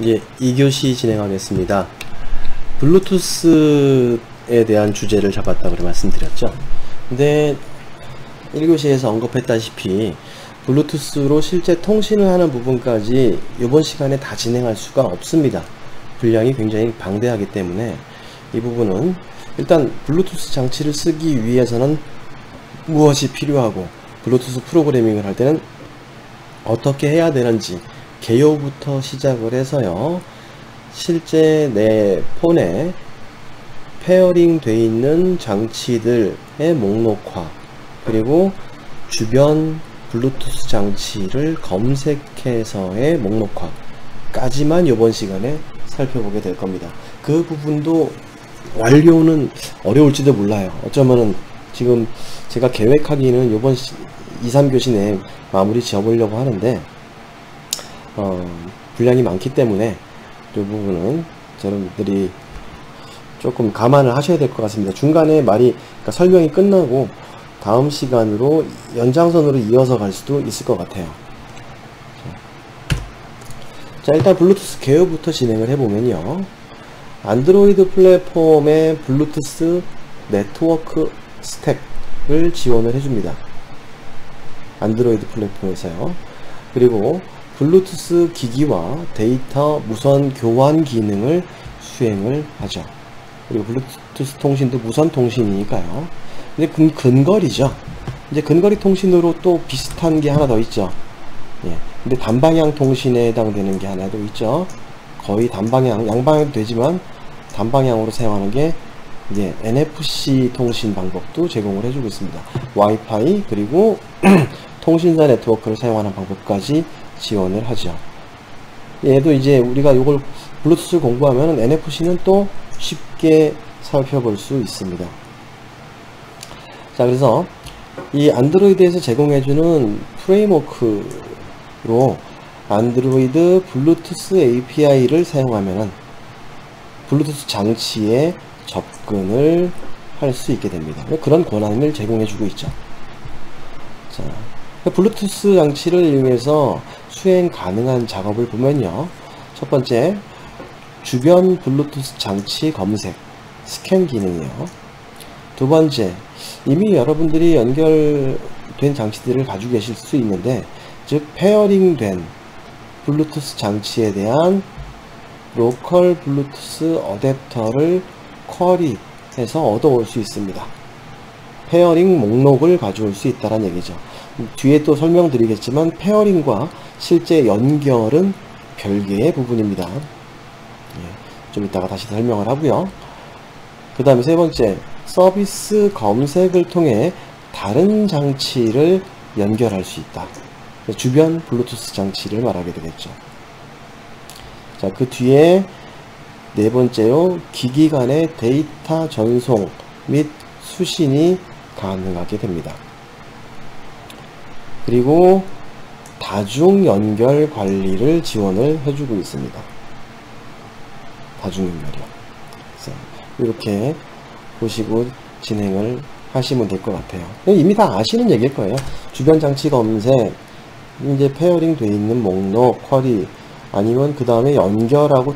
예, 2교시 진행하겠습니다. 블루투스에 대한 주제를 잡았다고 말씀드렸죠. 근데 1교시에서 언급했다시피 블루투스로 실제 통신을 하는 부분까지 이번 시간에 다 진행할 수가 없습니다. 분량이 굉장히 방대하기 때문에 이 부분은 일단 블루투스 장치를 쓰기 위해서는 무엇이 필요하고 블루투스 프로그래밍을 할 때는 어떻게 해야 되는지 개요부터 시작을 해서요, 실제 내 폰에 페어링 돼 있는 장치들의 목록화, 그리고 주변 블루투스 장치를 검색해서의 목록화까지만 이번 시간에 살펴보게 될 겁니다. 그 부분도 완료는 어려울지도 몰라요. 어쩌면은 지금 제가 계획하기는 이번 2, 3교시 내에 마무리 지어보려고 하는데 분량이 많기 때문에 이 부분은 여러분들이 조금 감안을 하셔야 될 것 같습니다. 중간에 그러니까 설명이 끝나고 다음 시간으로 연장선으로 이어서 갈 수도 있을 것 같아요. 자, 일단 블루투스 개요부터 진행을 해보면요, 안드로이드 플랫폼의 블루투스 네트워크 스택을 지원을 해줍니다. 안드로이드 플랫폼에서요. 그리고 블루투스 기기와 데이터 무선 교환 기능을 수행을 하죠. 그리고 블루투스 통신도 무선 통신이니까요. 근데 근거리죠. 이제 근거리 통신으로 또 비슷한 게 하나 더 있죠. 예. 근데 단방향 통신에 해당되는 게 하나 더 있죠. 거의 단방향, 양방향도 되지만 단방향으로 사용하는 게 이제 NFC 통신 방법도 제공을 해주고 있습니다. 와이파이 그리고 통신사 네트워크를 사용하는 방법까지 지원을 하죠. 얘도 이제 우리가 이걸 블루투스를 공부하면 NFC는 또 쉽게 살펴볼 수 있습니다. 자, 그래서 이 안드로이드에서 제공해주는 프레임워크로 안드로이드 블루투스 API를 사용하면은 블루투스 장치에 접근을 할 수 있게 됩니다. 그런 권한을 제공해주고 있죠. 자, 블루투스 장치를 이용해서 수행 가능한 작업을 보면요, 첫 번째, 주변 블루투스 장치 검색, 스캔 기능이요. 두 번째, 이미 여러분들이 연결된 장치들을 가지고 계실 수 있는데, 즉 페어링 된 블루투스 장치에 대한 로컬 블루투스 어댑터를 쿼리해서 얻어올 수 있습니다. 페어링 목록을 가져올 수 있다는 얘기죠. 뒤에 또 설명드리겠지만 페어링과 실제 연결은 별개의 부분입니다. 예, 좀 이따가 다시 설명을 하고요. 그 다음에 세 번째, 서비스 검색을 통해 다른 장치를 연결할 수 있다. 주변 블루투스 장치를 말하게 되겠죠. 자, 그 뒤에 네 번째요, 기기 간의 데이터 전송 및 수신이 가능하게 됩니다. 그리고 다중 연결 관리를 지원을 해주고 있습니다. 다중 연결이요. 이렇게 보시고 진행을 하시면 될 것 같아요. 이미 다 아시는 얘기일 거예요. 주변 장치 검색, 이제 페어링 돼 있는 목록 쿼리, 아니면 그 다음에 연결하고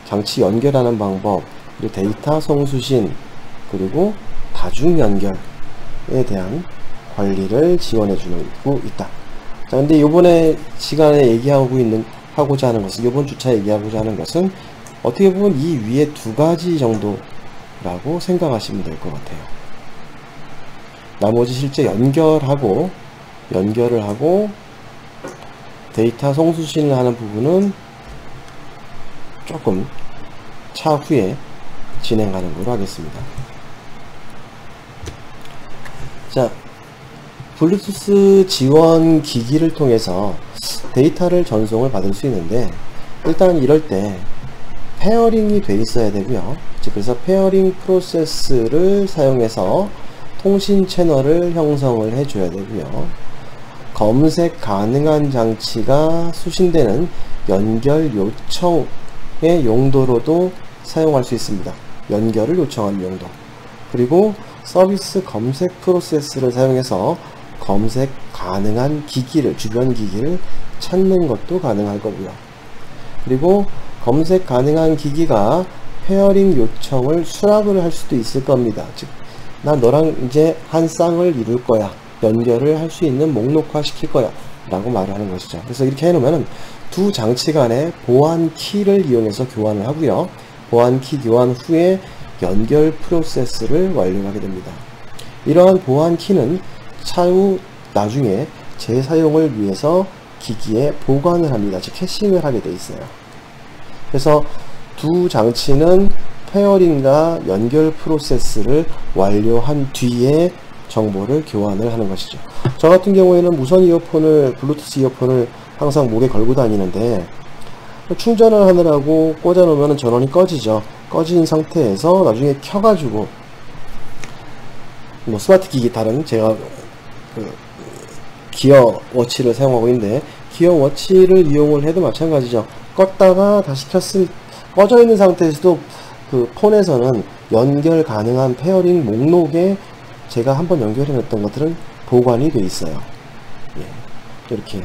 장치 연결하는 방법, 그리고 데이터 송수신, 그리고 다중 연결에 대한 관리를 지원해 주고 있다. 자, 근데 요번에 시간에 하고자 하는 것은, 요번 주차 얘기하고자 하는 것은 어떻게 보면 이 위에 두 가지 정도라고 생각하시면 될 것 같아요. 나머지 실제 연결을 하고 데이터 송수신을 하는 부분은 조금 차후에 진행하는 걸로 하겠습니다. 자, 블루투스 지원 기기를 통해서 데이터를 전송을 받을 수 있는데, 일단 이럴 때 페어링이 돼 있어야 되고요. 그래서 페어링 프로세스를 사용해서 통신 채널을 형성을 해줘야 되고요. 검색 가능한 장치가 수신되는 연결 요청의 용도로도 사용할 수 있습니다. 연결을 요청하는 용도. 그리고 서비스 검색 프로세스를 사용해서 검색 가능한 기기를, 주변 기기를 찾는 것도 가능할 거고요. 그리고 검색 가능한 기기가 페어링 요청을 수락을 할 수도 있을 겁니다. 즉, 난 너랑 이제 한 쌍을 이룰 거야. 연결을 할 수 있는 목록화 시킬 거야. 라고 말을 하는 것이죠. 그래서 이렇게 해놓으면 두 장치 간의 보안 키를 이용해서 교환을 하고요. 보안 키 교환 후에 연결 프로세스를 완료하게 됩니다. 이러한 보안 키는 차후 나중에 재사용을 위해서 기기에 보관을 합니다. 즉 캐싱을 하게 돼 있어요. 그래서 두 장치는 페어링과 연결 프로세스를 완료한 뒤에 정보를 교환을 하는 것이죠. 저 같은 경우에는 무선 이어폰을, 블루투스 이어폰을 항상 목에 걸고 다니는데 충전을 하느라고 꽂아 놓으면 전원이 꺼지죠. 꺼진 상태에서 나중에 켜가지고 뭐 스마트 기기 다른 제가 기어 워치를 사용하고 있는데 기어 워치를 이용을 해도 마찬가지죠. 껐다가 다시 꺼져 있는 상태에서도 그 폰에서는 연결 가능한 페어링 목록에 제가 한번 연결해 놨던 것들은 보관이 돼 있어요. 예, 이렇게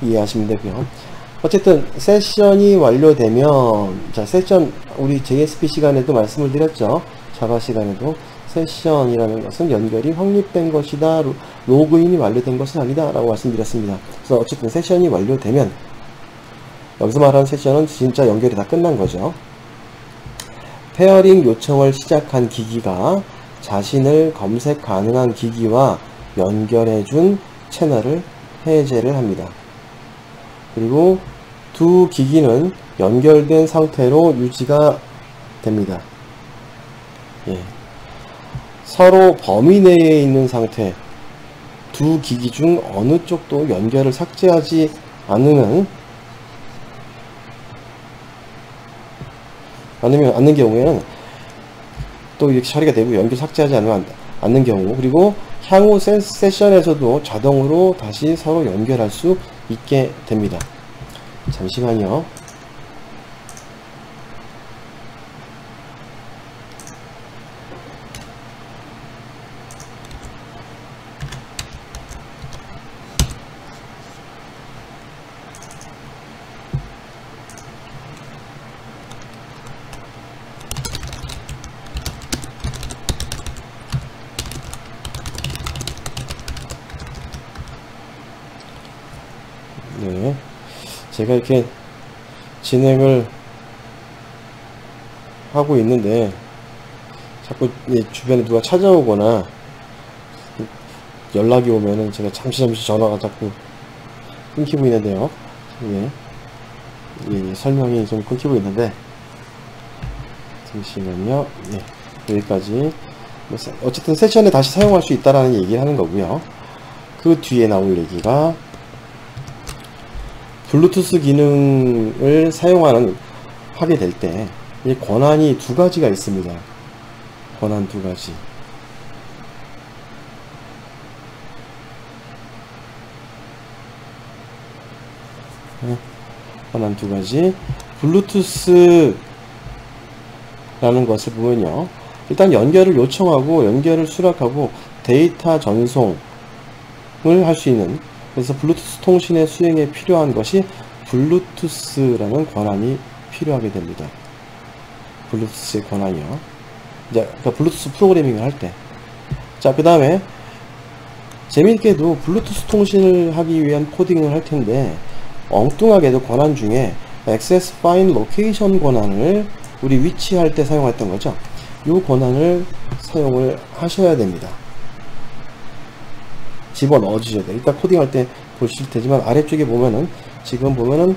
이해하시면 되고요. 어쨌든 세션이 완료되면, 자, 세션 우리 JSP 시간에도 말씀을 드렸죠. 자바 시간에도 세션이라는 것은 연결이 확립된 것이다, 로그인이 완료된 것은 아니다 라고 말씀드렸습니다. 그래서 어쨌든 세션이 완료되면, 여기서 말하는 세션은 진짜 연결이 다 끝난 거죠. 페어링 요청을 시작한 기기가 자신을 검색 가능한 기기와 연결해준 채널을 해제를 합니다. 그리고 두 기기는 연결된 상태로 유지가 됩니다. 예. 서로 범위 내에 있는 상태, 두 기기 중 어느 쪽도 연결을 삭제하지 않는 경우에는 또 이렇게 처리가 되고, 연결 삭제하지 않는 경우, 그리고 향후 세션에서도 자동으로 다시 서로 연결할 수 있게 됩니다. 잠시만요. 네, 제가 이렇게 진행을 하고 있는데 자꾸 주변에 누가 찾아오거나 연락이 오면은 제가 잠시 전화가 자꾸 끊기고 있는데요. 예, 설명이 좀 끊기고 있는데 잠시만요. 예, 여기까지. 어쨌든 세션에 다시 사용할 수 있다라는 얘기를 하는 거고요. 그 뒤에 나올 얘기가 블루투스 기능을 하게 될 때 이 권한이 두 가지가 있습니다. 권한 두 가지. 권한 두 가지. 블루투스라는 것을 보면요, 일단 연결을 요청하고 연결을 수락하고 데이터 전송을 할 수 있는, 그래서 블루투스 통신의 수행에 필요한 것이 블루투스라는 권한이 필요하게 됩니다. 블루투스의 권한이요. 이제 그러니까 블루투스 프로그래밍을 할 때. 자, 그 다음에 재미있게도 블루투스 통신을 하기 위한 코딩을 할 텐데, 엉뚱하게도 권한 중에 Access Find Location 권한을 우리 위치할 때 사용했던 거죠. 이 권한을 사용을 하셔야 됩니다. 집어넣어 주셔야 돼요. 이따 코딩할 때 보실 테지만 아래쪽에 보면은, 지금 보면은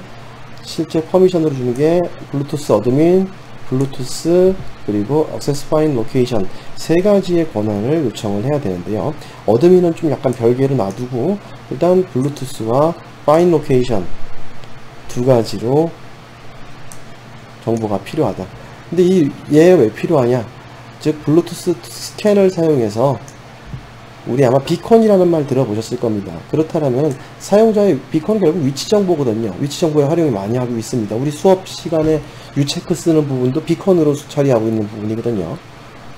실제 퍼미션으로 주는 게 블루투스 어드민, 블루투스, 그리고 Access Find Location 세 가지의 권한을 요청을 해야 되는데요. 어드민은 좀 약간 별개로 놔두고 일단 블루투스와 Find Location 두 가지로 정보가 필요하다. 근데 얘 왜 필요하냐? 즉 블루투스 스캔을 사용해서, 우리 아마 비컨이라는 말 들어보셨을 겁니다. 그렇다면 사용자의 비컨은 결국 위치 정보거든요. 위치 정보에 활용이 많이 하고 있습니다. 우리 수업 시간에 유체크 쓰는 부분도 비컨으로 처리하고 있는 부분이거든요.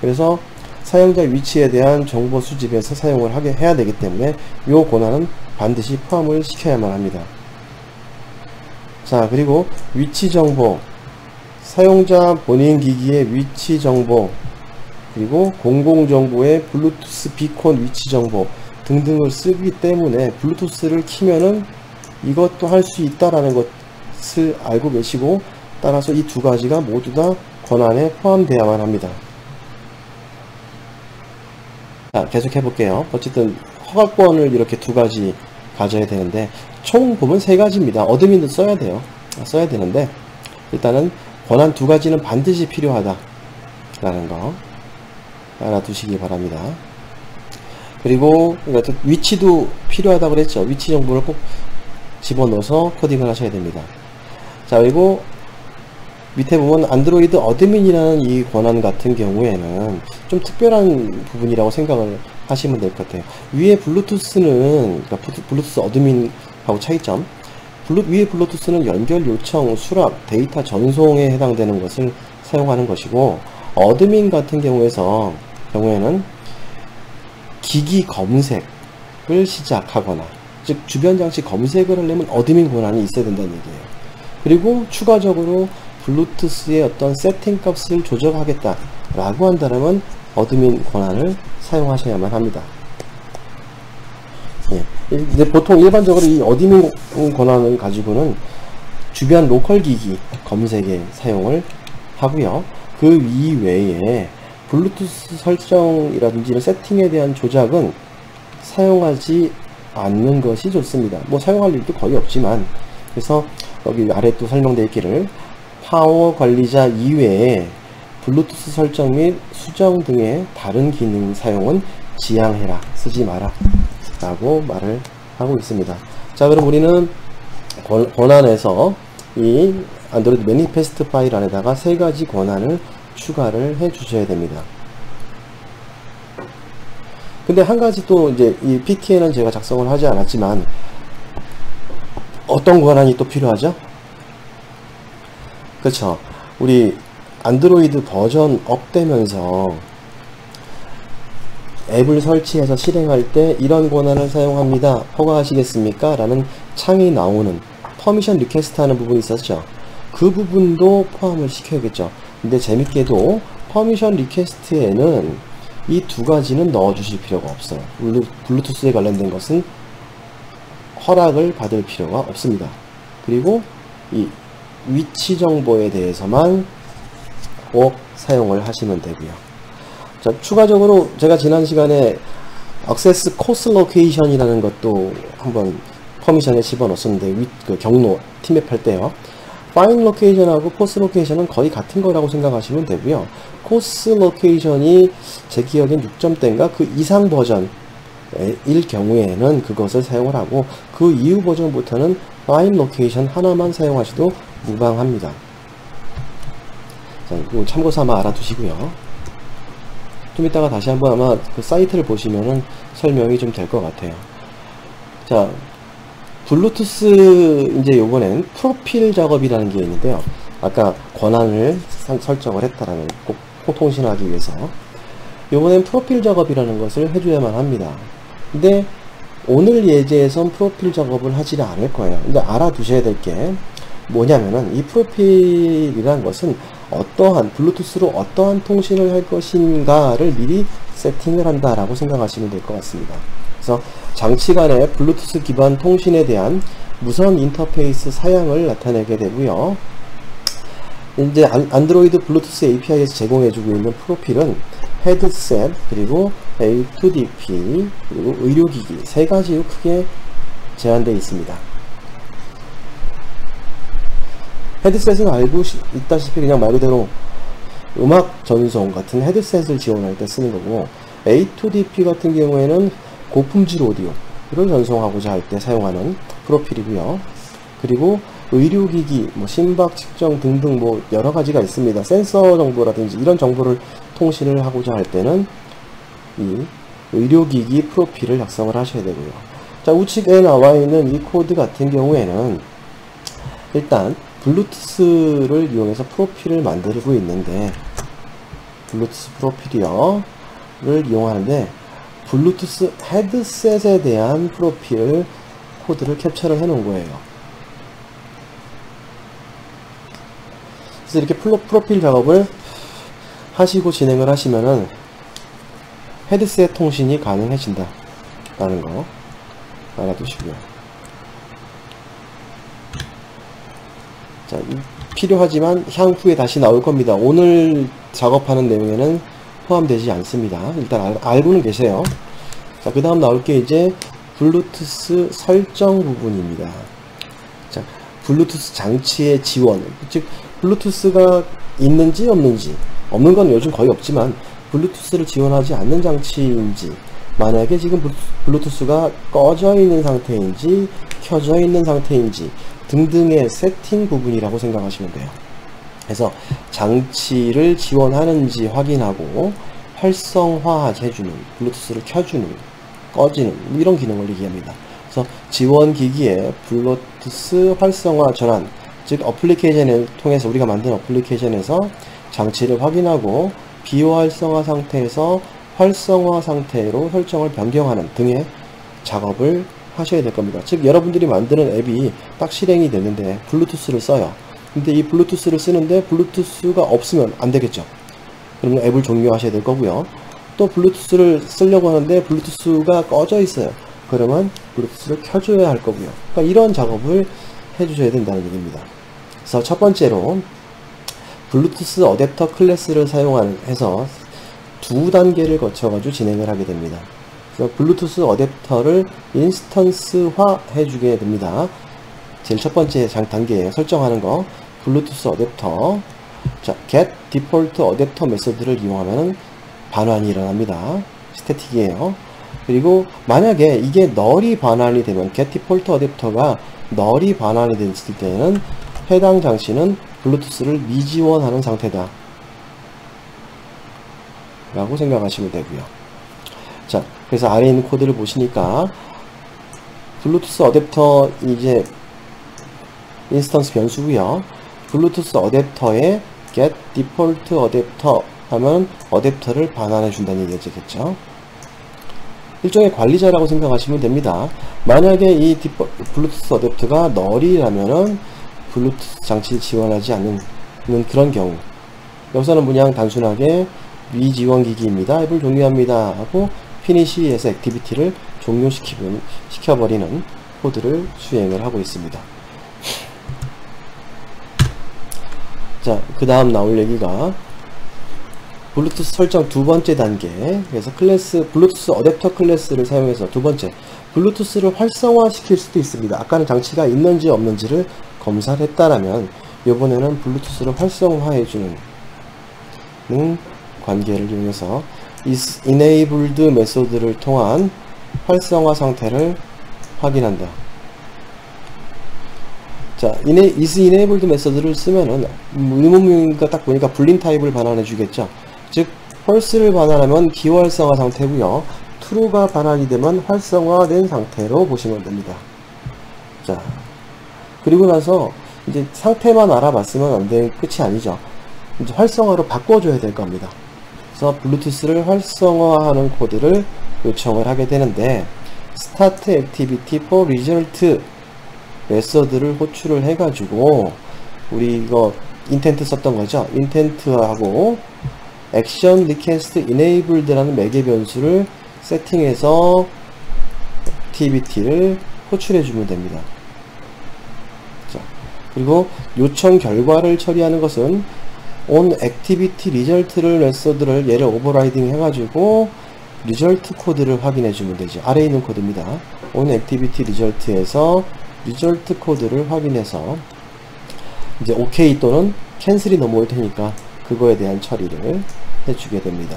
그래서 사용자의 위치에 대한 정보 수집에서 사용을 해야 되기 때문에 이 권한은 반드시 포함을 시켜야만 합니다. 자, 그리고 위치 정보, 사용자 본인 기기의 위치 정보, 그리고 공공정보의 블루투스 비콘 위치 정보 등등을 쓰기 때문에 블루투스를 키면은 이것도 할 수 있다라는 것을 알고 계시고, 따라서 이 두 가지가 모두 다 권한에 포함되어야만 합니다. 자, 계속 해볼게요. 어쨌든 허가권을 이렇게 두 가지 가져야 되는데, 총 보면 세 가지입니다. 어드민도 써야 돼요. 써야 되는데, 일단은 권한 두 가지는 반드시 필요하다 라는 거 알아두시기 바랍니다. 그리고 위치도 필요하다고 그랬죠. 위치 정보를 꼭 집어넣어서 코딩을 하셔야 됩니다. 자, 그리고 밑에 보면 안드로이드 어드민이라는 이 권한 같은 경우에는 좀 특별한 부분이라고 생각을 하시면 될 것 같아요. 위에 블루투스는, 그러니까 블루투스 어드민하고 차이점, 위에 블루투스는 연결 요청, 수락, 데이터 전송에 해당되는 것을 사용하는 것이고, 어드민 같은 경우에는 기기 검색을 시작하거나, 즉 주변 장치 검색을 하려면 어드민 권한이 있어야 된다는 얘기예요. 그리고 추가적으로 블루투스의 어떤 세팅 값을 조절하겠다 라고 한다면 어드민 권한을 사용하셔야만 합니다. 예. 보통 일반적으로 이 어드민 권한을 가지고는 주변 로컬 기기 검색에 사용을 하고요. 그 이외에 블루투스 설정이라든지 이런 세팅에 대한 조작은 사용하지 않는 것이 좋습니다. 뭐 사용할 일도 거의 없지만, 그래서 여기 아래 또 설명되어 있기를 파워 관리자 이외에 블루투스 설정 및 수정 등의 다른 기능 사용은 지양해라, 쓰지 마라 라고 말을 하고 있습니다. 자, 그럼 우리는 권한에서 이 안드로이드 매니페스트 파일 안에다가 세 가지 권한을 추가를 해 주셔야 됩니다. 근데 한 가지 또 이제 이 PT에는 제가 작성을 하지 않았지만, 어떤 권한이 또 필요하죠? 그렇죠. 우리 안드로이드 버전 업되면서 앱을 설치해서 실행할 때 이런 권한을 사용합니다, 허가하시겠습니까? 라는 창이 나오는 퍼미션 리퀘스트 하는 부분이 있었죠. 그 부분도 포함을 시켜야겠죠. 근데 재밌게도 퍼미션 리퀘스트에는 이 두 가지는 넣어 주실 필요가 없어요. 블루투스에 관련된 것은 허락을 받을 필요가 없습니다. 그리고 이 위치 정보에 대해서만 꼭 사용을 하시면 되고요. 자, 추가적으로 제가 지난 시간에 액세스 코스 로케이션이라는 것도 한번 퍼미션에 집어넣었었는데, 그 경로 팀맵 할 때요. 파인 로케이션하고 코스 로케이션은 거의 같은 거라고 생각하시면 되고요. 코스 로케이션이 제 기억엔 6점대인가 그 이상 버전일 경우에는 그것을 사용을 하고, 그 이후 버전부터는 파인 로케이션 하나만 사용하셔도 무방합니다. 자, 이거 참고 삼아 알아두시고요. 좀 이따가 다시 한번 아마 그 사이트를 보시면은 설명이 좀 될 것 같아요. 자, 블루투스 이제 요번엔 프로필 작업이라는 게 있는데요. 아까 권한을 설정을 했다라는, 꼭 통신하기 위해서 요번엔 프로필 작업이라는 것을 해줘야만 합니다. 근데 오늘 예제에선 프로필 작업을 하지 않을 거예요. 근데 알아두셔야 될 게 뭐냐면은, 이 프로필이란 것은 어떠한 블루투스로 어떠한 통신을 할 것인가를 미리 세팅을 한다라고 생각하시면 될 것 같습니다. 그래서 장치 간의 블루투스 기반 통신에 대한 무선 인터페이스 사양을 나타내게 되고요. 이제 안드로이드 블루투스 API에서 제공해주고 있는 프로필은 헤드셋, 그리고 A2DP, 그리고 의료기기 세 가지로 크게 제한되어 있습니다. 헤드셋은 알고 있다시피 그냥 말 그대로 음악 전송 같은 헤드셋을 지원할 때 쓰는 거고, A2DP 같은 경우에는 고품질 오디오를 전송하고자 할 때 사용하는 프로필이고요. 그리고 의료기기, 뭐 심박 측정 등등 뭐 여러 가지가 있습니다. 센서 정보라든지 이런 정보를 통신을 하고자 할 때는 이 의료기기 프로필을 작성을 하셔야 되고요. 자, 우측에 나와 있는 이 코드 같은 경우에는 일단 블루투스를 이용해서 프로필을 만들고 있는데, 블루투스 프로필이요를 이용하는데 블루투스 헤드셋에 대한 프로필 코드를 캡처를 해 놓은 거예요. 그래서 이렇게 프로필 작업을 하시고 진행을 하시면은 헤드셋 통신이 가능해진다 라는 거 알아두시고요. 자, 필요하지만 향후에 다시 나올 겁니다. 오늘 작업하는 내용에는 포함되지 않습니다. 일단 알고는 계세요. 자, 그 다음 나올 게 이제 블루투스 설정 부분입니다. 자, 블루투스 장치의 지원, 즉 블루투스가 있는지 없는지, 없는 건 요즘 거의 없지만 블루투스를 지원하지 않는 장치인지, 만약에 지금 블루투스가 꺼져 있는 상태인지 켜져 있는 상태인지 등등의 세팅 부분이라고 생각하시면 돼요. 그래서 장치를 지원하는지 확인하고 활성화해주는, 블루투스를 켜주는, 꺼지는 이런 기능을 얘기합니다. 그래서 지원 기기에 블루투스 활성화 전환, 즉 어플리케이션을 통해서, 우리가 만든 어플리케이션에서 장치를 확인하고 비활성화 상태에서 활성화 상태로 설정을 변경하는 등의 작업을 하셔야 될 겁니다. 즉 여러분들이 만드는 앱이 딱 실행이 되는데 블루투스를 써요. 근데 이 블루투스를 쓰는데 블루투스가 없으면 안 되겠죠. 그러면 앱을 종료하셔야 될 거고요. 또 블루투스를 쓰려고 하는데 블루투스가 꺼져 있어요. 그러면 블루투스를 켜줘야 할 거고요. 그러니까 이런 작업을 해주셔야 된다는 얘기입니다. 그래서 첫 번째로 블루투스 어댑터 클래스를 사용해서 두 단계를 거쳐가지고 진행을 하게 됩니다. 그래서 블루투스 어댑터를 인스턴스화 해주게 됩니다. 제일 첫 번째 단계예요. 설정하는 거. 블루투스 어댑터. 자, get default 어댑터 메소드를 이용하면 반환이 일어납니다. 스태틱이에요. 그리고 만약에 이게 널이 반환이 되면, get default 어댑터가 널이 반환이 됐을 때는 해당 장치는 블루투스를 미지원하는 상태다 라고 생각하시면 되고요. 자, 그래서 아래에 있는 코드를 보시니까 블루투스 어댑터 이제 인스턴스 변수고요. 블루투스 어댑터에 get default 어댑터 하면 어댑터를 반환해 준다는 얘기겠죠. 일종의 관리자라고 생각하시면 됩니다. 만약에 이 블루투스 어댑터가 널이라면은 블루투스 장치를 지원하지 않는 그런 경우, 여기서는 그냥 단순하게 미지원 기기입니다, 앱을 종료합니다 하고 피니시에서 액티비티를 종료시켜버리는 코드를 수행을 하고 있습니다. 자, 그 다음 나올 얘기가 블루투스 설정 두 번째 단계. 그래서 블루투스 어댑터 클래스를 사용해서 두 번째, 블루투스를 활성화 시킬 수도 있습니다. 아까는 장치가 있는지 없는지를 검사를 했다라면 이번에는 블루투스를 활성화해주는 관계를 이용해서 is enabled 메소드를 통한 활성화 상태를 확인한다. 자, is enabled 메소드를 쓰면은 의문문이니까 딱 보니까 불린 타입을 반환해 주겠죠. 즉 펄스를 반환하면 비활성화 상태고요, true가 반환이 되면 활성화된 상태로 보시면 됩니다. 자, 그리고 나서 이제 상태만 알아봤으면 안 되는, 끝이 아니죠. 이제 활성화로 바꿔줘야 될 겁니다. 그래서 블루투스를 활성화하는 코드를 요청을 하게 되는데, start activity for result 메서드를 호출을 해가지고, 우리 이거 인텐트 썼던 거죠. 인텐트하고 action request enabled라는 매개 변수를 세팅해서 activity를 호출해주면 됩니다. 자, 그리고 요청 결과를 처리하는 것은 on activity result를 메서드를 얘를 오버라이딩 해가지고 result 코드를 확인해주면 되죠. 아래에 있는 코드입니다. on activity result에서 result 코드를 확인해서 이제 OK 또는 캔슬이 넘어올 테니까 그거에 대한 처리를 해주게 됩니다.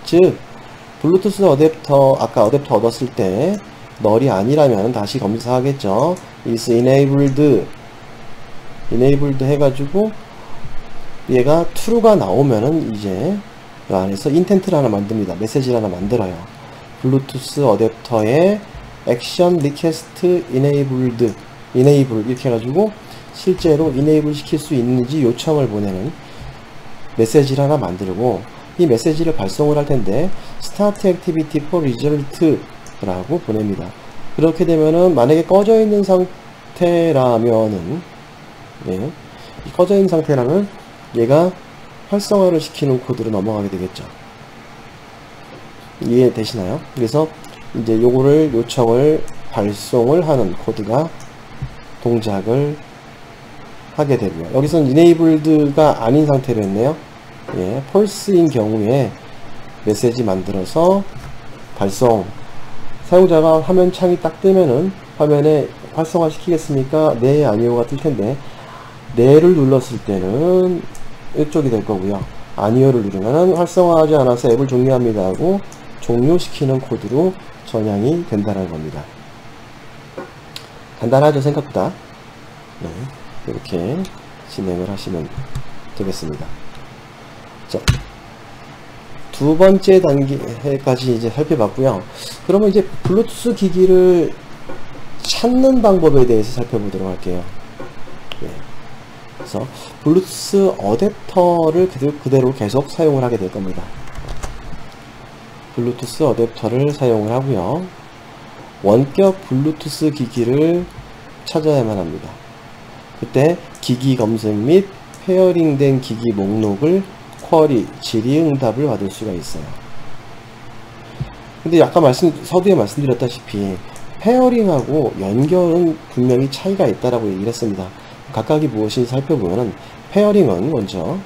즉 블루투스 어댑터, 아까 어댑터 얻었을 때 널이 아니라면 다시 검사하겠죠. is enabled 해가지고 얘가 true가 나오면은 이제 이 안에서 인텐트를 하나 만듭니다. 메시지를 하나 만들어요. 블루투스 어댑터에 action request enable 이렇게 해가지고 실제로 enable 시킬 수 있는지 요청을 보내는 메시지를 하나 만들고, 이 메시지를 발송을 할 텐데 start activity for result 라고 보냅니다. 그렇게 되면은 만약에 꺼져 있는 상태라면은, 꺼져 있는 상태라면 얘가 활성화를 시키는 코드로 넘어가게 되겠죠. 이해되시나요? 그래서 이제 요거를 요청을 발송을 하는 코드가 동작을 하게 되고요. 여기서는 enabled가 아닌 상태로 했네요. 예, false인 경우에 메시지 만들어서 발송. 사용자가 화면 창이 딱 뜨면은 화면에 활성화 시키겠습니까? 네, 아니요가 뜰 텐데, 네를 눌렀을 때는 이쪽이 될 거고요. 아니요를 누르면 활성화하지 않아서 앱을 종료합니다 하고 종료시키는 코드로 전향이 된다는 겁니다. 간단하죠, 생각보다. 네, 이렇게 진행을 하시면 되겠습니다. 자, 두 번째 단계까지 이제 살펴봤고요. 그러면 이제 블루투스 기기를 찾는 방법에 대해서 살펴보도록 할게요. 네. 그래서 블루투스 어댑터를 그대로 계속 사용을 하게 될 겁니다. 블루투스 어댑터를 사용을 하고요. 원격 블루투스 기기를 찾아야만 합니다. 그때 기기 검색 및 페어링된 기기 목록을 쿼리, 질의응답을 받을 수가 있어요. 근데 아까 서두에 말씀드렸다시피 페어링하고 연결은 분명히 차이가 있다라고 얘기를 했습니다. 각각이 무엇인지 살펴보면은, 페어링은 먼저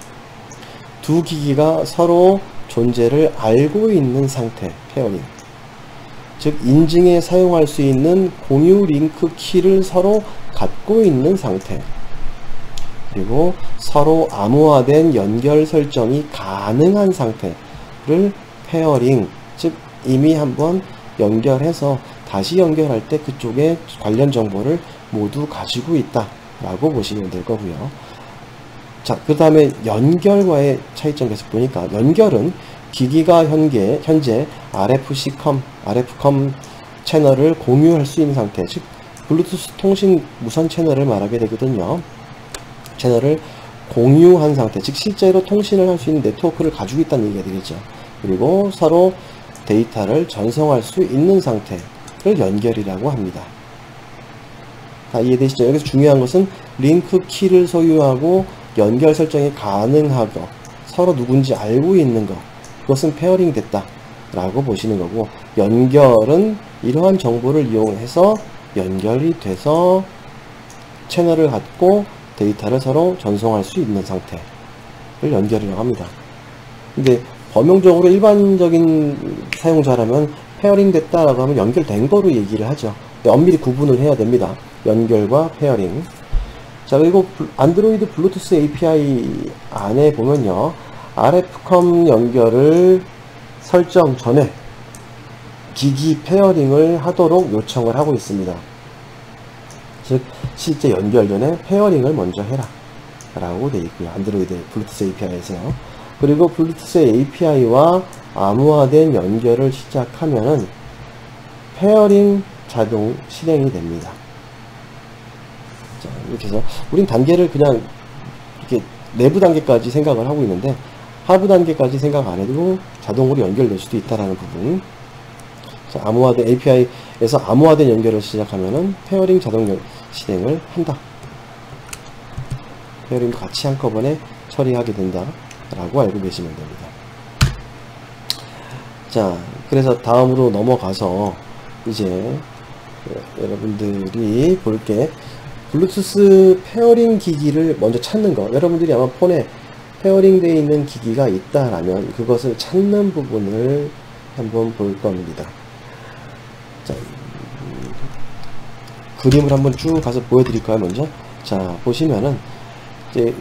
두 기기가 서로 존재를 알고 있는 상태, 페어링. 즉 인증에 사용할 수 있는 공유 링크 키를 서로 갖고 있는 상태, 그리고 서로 암호화된 연결 설정이 가능한 상태를 페어링, 즉 이미 한번 연결해서 다시 연결할 때 그쪽에 관련 정보를 모두 가지고 있다 라고 보시면 될 거고요. 자, 그 다음에 연결과의 차이점 계속 보니까, 연결은 기기가 현재 RFCOM 채널을 공유할 수 있는 상태, 즉 블루투스 통신 무선 채널을 말하게 되거든요. 채널을 공유한 상태, 즉 실제로 통신을 할 수 있는 네트워크를 가지고 있다는 얘기가 되겠죠. 그리고 서로 데이터를 전송할 수 있는 상태를 연결이라고 합니다. 다 이해되시죠? 여기서 중요한 것은 링크 키를 소유하고 연결 설정이 가능하고 서로 누군지 알고 있는 것, 그것은 페어링 됐다 라고 보시는 거고, 연결은 이러한 정보를 이용해서 연결이 돼서 채널을 갖고 데이터를 서로 전송할 수 있는 상태를 연결이라고 합니다. 근데 범용적으로 일반적인 사용자라면 페어링 됐다라고 하면 연결된 거로 얘기를 하죠. 근데 엄밀히 구분을 해야 됩니다. 연결과 페어링. 자, 그리고 안드로이드 블루투스 API 안에 보면요, RFCOM 연결을 설정 전에 기기 페어링을 하도록 요청을 하고 있습니다. 즉 실제 연결 전에 페어링을 먼저 해라 라고 되어 있고요. 안드로이드 블루투스 API에서요. 그리고 블루투스 API와 암호화된 연결을 시작하면은 페어링 자동 실행이 됩니다. 자, 이렇게 해서 우린 단계를 그냥 이렇게 내부 단계까지 생각을 하고 있는데, 하부 단계까지 생각 안 해도 자동으로 연결될 수도 있다라는 부분. 자, 암호화된 API에서 암호화된 연결을 시작하면은 페어링 자동 실행을 한다. 페어링도 같이 한꺼번에 처리하게 된다 라고 알고 계시면 됩니다. 자, 그래서 다음으로 넘어가서 이제 여러분들이 볼 게 블루투스 페어링 기기를 먼저 찾는 거. 여러분들이 아마 폰에 페어링 되어 있는 기기가 있다라면 그것을 찾는 부분을 한번 볼 겁니다. 자, 그림을 한번 쭉 가서 보여드릴까요, 먼저? 자, 보시면은 이제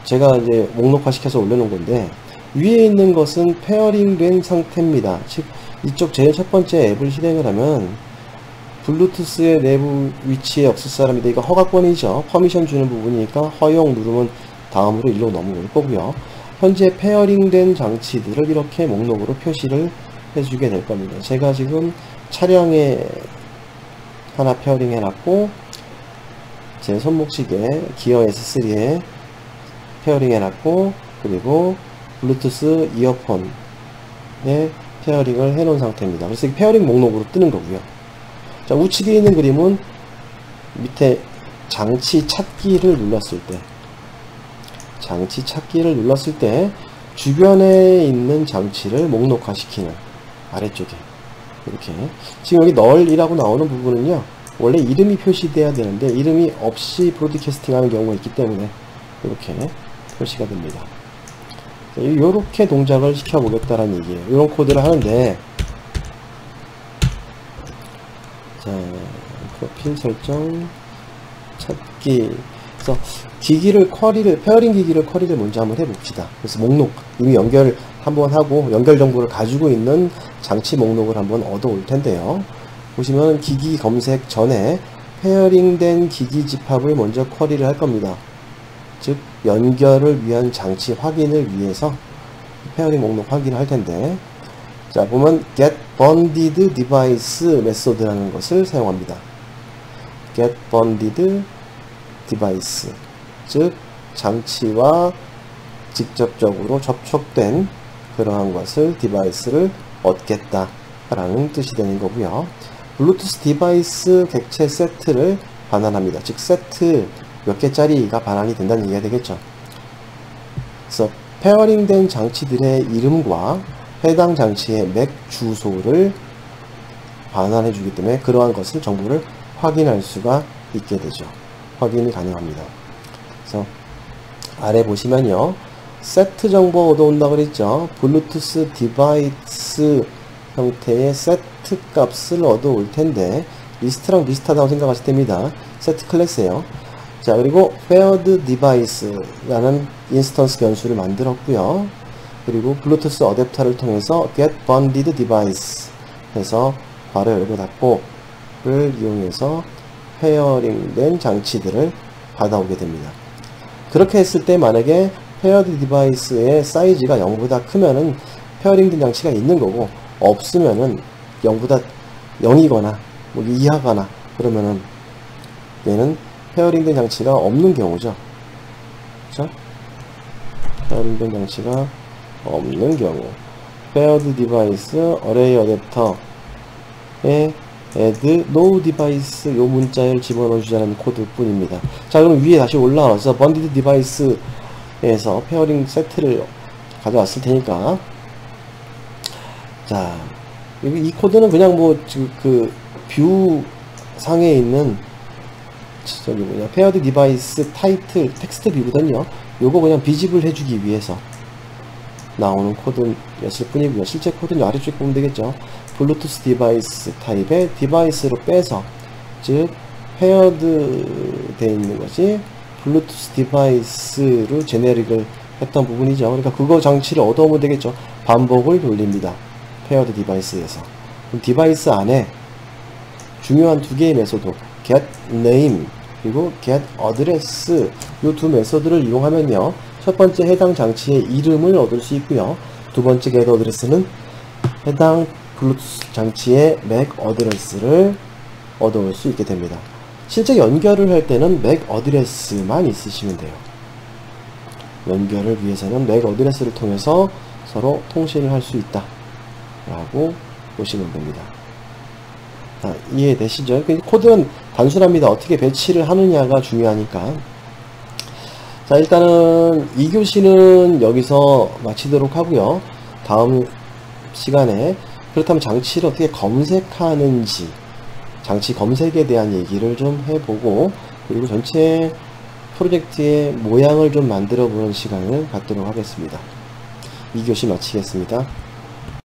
제가 이제 목록화 시켜서 올려놓은 건데, 위에 있는 것은 페어링 된 상태입니다. 즉 이쪽 제일 첫 번째 앱을 실행을 하면 블루투스의 내부 위치에 없을 사람인데, 이거 허가권이죠. 퍼미션 주는 부분이니까 허용 누르면 다음으로 일로 넘어올 거고요. 현재 페어링 된 장치들을 이렇게 목록으로 표시를 해주게 될 겁니다. 제가 지금 차량에 하나 페어링 해놨고, 제 손목시계 기어 S3에 페어링 해놨고, 그리고 블루투스 이어폰에 페어링을 해놓은 상태입니다. 그래서 페어링 목록으로 뜨는 거고요. 자, 우측에 있는 그림은 밑에 장치 찾기를 눌렀을 때, 장치 찾기를 눌렀을 때 주변에 있는 장치를 목록화시키는 아래쪽에 이렇게 지금 여기 널이라고 나오는 부분은요 원래 이름이 표시돼야 되는데 이름이 없이 브로드캐스팅 하는 경우가 있기 때문에 이렇게 표시가 됩니다. 이렇게 동작을 시켜 보겠다라는 얘기예요. 이런 코드를 하는데 자 프로필 설정 찾기 그래서 기기를 페어링 기기를 쿼리를 먼저 한번 해봅시다. 그래서 목록 이미 연결 한번 하고 연결 정보를 가지고 있는 장치 목록을 한번 얻어 올 텐데요. 보시면 기기 검색 전에 페어링 된 기기 집합을 먼저 쿼리를 할 겁니다. 즉 연결을 위한 장치 확인을 위해서 페어링 목록 확인을 할 텐데 자 보면 get bonded device 메소드라는 것을 사용합니다. get bonded device 즉 장치와 직접적으로 접촉된 그러한 것을 디바이스를 얻겠다 라는 뜻이 되는 거고요. 블루투스 디바이스 객체 세트를 반환합니다. 즉 세트 몇 개짜리가 반환이 된다는 얘기가 되겠죠. 그래서 페어링 된 장치들의 이름과 해당 장치의 맥 주소를 반환해 주기 때문에 그러한 것을 정보를 확인할 수가 있게 되죠. 확인이 가능합니다. 그래서 아래 보시면요 세트 정보 얻어온다 그랬죠. 블루투스 디바이스 형태의 세트 값을 얻어올 텐데 리스트랑 비슷하다고 생각하실 됩니다. 세트 클래스예요. 자 그리고 paired device라는 인스턴스 변수를 만들었고요. 그리고 블루투스 어댑터를 통해서 get bonded device 해서 괄호 열고 닫고를 이용해서 페어링 된 장치들을 받아오게 됩니다. 그렇게 했을 때 만약에 페어드 디바이스의 사이즈가 0보다 크면은 페어링 된 장치가 있는 거고 없으면은 0보다 0이거나 뭐 이하거나 그러면은 얘는 페어링 된 장치가 없는 경우죠. 그렇죠? 페어링 된 장치가 없는 경우 페어드 디바이스 어레이 어댑터에 add no device 요 문자를 집어넣어 주자는 코드 뿐입니다. 자 그럼 위에 다시 올라와서 bonded device에서 페어링 세트를 가져왔을 테니까 자 이 코드는 그냥 뭐 그 뷰 상에 있는 저기 뭐냐 페어드 디바이스 타이틀 텍스트 뷰거든요. 요거 그냥 비집을 해주기 위해서 나오는 코드였을 뿐이고요. 실제 코드는 아래쪽에 보면 되겠죠. 블루투스 디바이스 타입의 디바이스로 빼서 즉 페어드 되어 있는 것이 블루투스 디바이스로 제네릭을 했던 부분이죠. 그러니까 그거 장치를 얻어오면 되겠죠. 반복을 돌립니다. 페어드 디바이스에서. 그럼 디바이스 안에 중요한 두 개의 메소드 get name 그리고 get address 이 두 메소드를 이용하면요. 첫 번째 해당 장치의 이름을 얻을 수 있고요. 두 번째 get address는 해당 블루투스 장치의 맥 어드레스를 얻어올 수 있게 됩니다. 실제 연결을 할 때는 맥 어드레스만 있으시면 돼요. 연결을 위해서는 맥 어드레스를 통해서 서로 통신을 할 수 있다 라고 보시면 됩니다. 자, 이해되시죠? 코드는 단순합니다. 어떻게 배치를 하느냐가 중요하니까. 자 일단은 2교시는 여기서 마치도록 하고요. 다음 시간에 그렇다면 장치를 어떻게 검색하는지 장치 검색에 대한 얘기를 좀 해보고 그리고 전체 프로젝트의 모양을 좀 만들어 보는 시간을 갖도록 하겠습니다. 2교시 마치겠습니다.